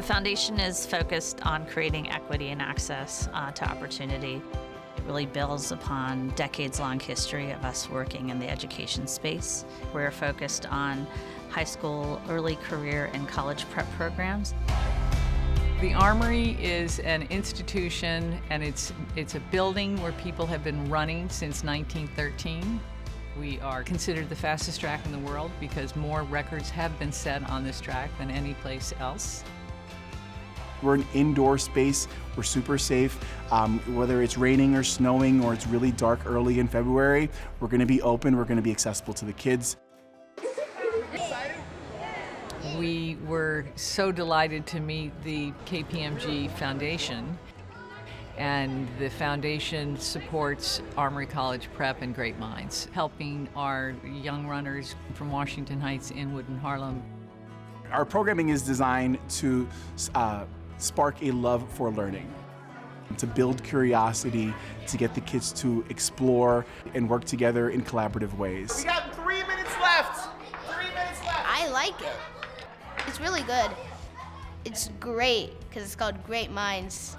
The foundation is focused on creating equity and access to opportunity. It really builds upon decades-long history of us working in the education space. We're focused on high school, early career, and college prep programs. The Armory is an institution, and it's a building where people have been running since 1913. We are considered the fastest track in the world because more records have been set on this track than any place else. We're an indoor space. We're super safe. Whether it's raining or snowing or it's really dark early in February, we're going to be open. We're going to be accessible to the kids. We were so delighted to meet the KPMG Foundation, and the foundation supports Armory College Prep and Great Minds, helping our young runners from Washington Heights, Inwood, and Harlem. Our programming is designed to spark a love for learning, to build curiosity, to get the kids to explore and work together in collaborative ways. We got 3 minutes left. 3 minutes left. I like it. It's really good. It's great because it's called Great Minds.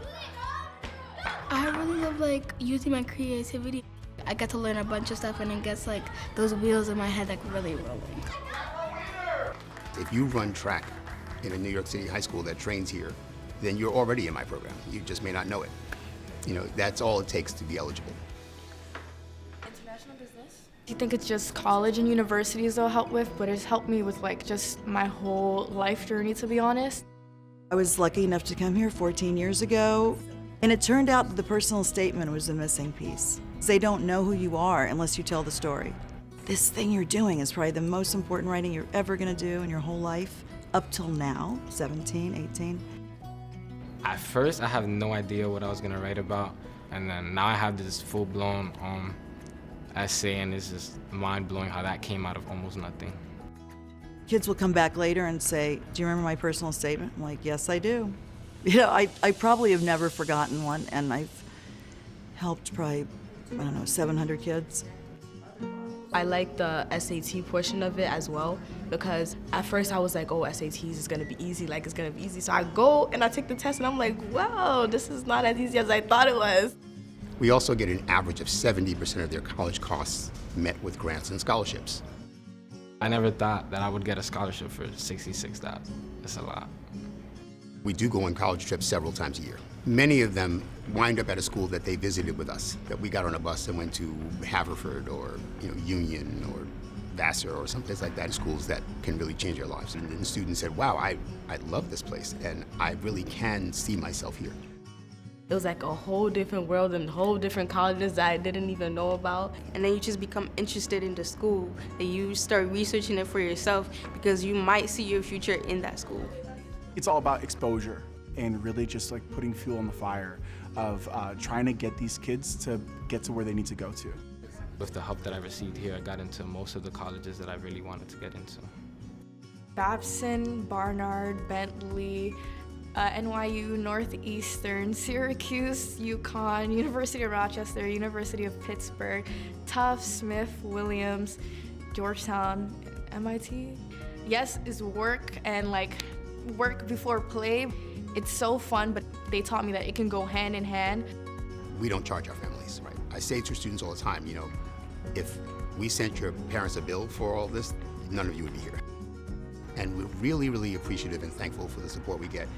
I really love using my creativity. I get to learn a bunch of stuff, and it gets those wheels in my head really rolling. If you run track in a New York City high school that trains here, then you're already in my program. You just may not know it. That's all it takes to be eligible. International business? I think it's just college and universities they'll help with, but it's helped me with just my whole life journey, to be honest. I was lucky enough to come here 14 years ago, and it turned out that the personal statement was the missing piece. They don't know who you are unless you tell the story. This thing you're doing is probably the most important writing you're ever gonna do in your whole life, up till now, 17, 18. At first, I have no idea what I was gonna write about, and then now I have this full-blown essay, and it's just mind-blowing how that came out of almost nothing. Kids will come back later and say, "Do you remember my personal statement?" I'm like, "Yes, I do." I probably have never forgotten one, and I've helped probably, 700 kids. I like the SAT portion of it as well, because at first I was like, oh, SATs is gonna be easy, it's gonna be easy. So I go and I take the test and I'm like, wow, this is not as easy as I thought it was. We also get an average of 70% of their college costs met with grants and scholarships. I never thought that I would get a scholarship for $66,000. That's a lot. We do go on college trips several times a year. Many of them wind up at a school that they visited with us, that we got on a bus and went to Haverford or Union or Vassar or someplace like that, schools that can really change their lives. And the students said, wow, I love this place and I really can see myself here. It was like a whole different world and whole different colleges that I didn't even know about. And then you just become interested in the school and you start researching it for yourself because you might see your future in that school. It's all about exposure and really just putting fuel on the fire of trying to get these kids to get to where they need to go to. With the help that I received here, I got into most of the colleges that I really wanted to get into. Babson, Barnard, Bentley, NYU, Northeastern, Syracuse, UConn, University of Rochester, University of Pittsburgh, Tufts, Smith, Williams, Georgetown, MIT. Yes is work and work before play. It's so fun, but they taught me that it can go hand in hand. We don't charge our families, right? I say to students all the time, if we sent your parents a bill for all this, none of you would be here. And we're really, really appreciative and thankful for the support we get.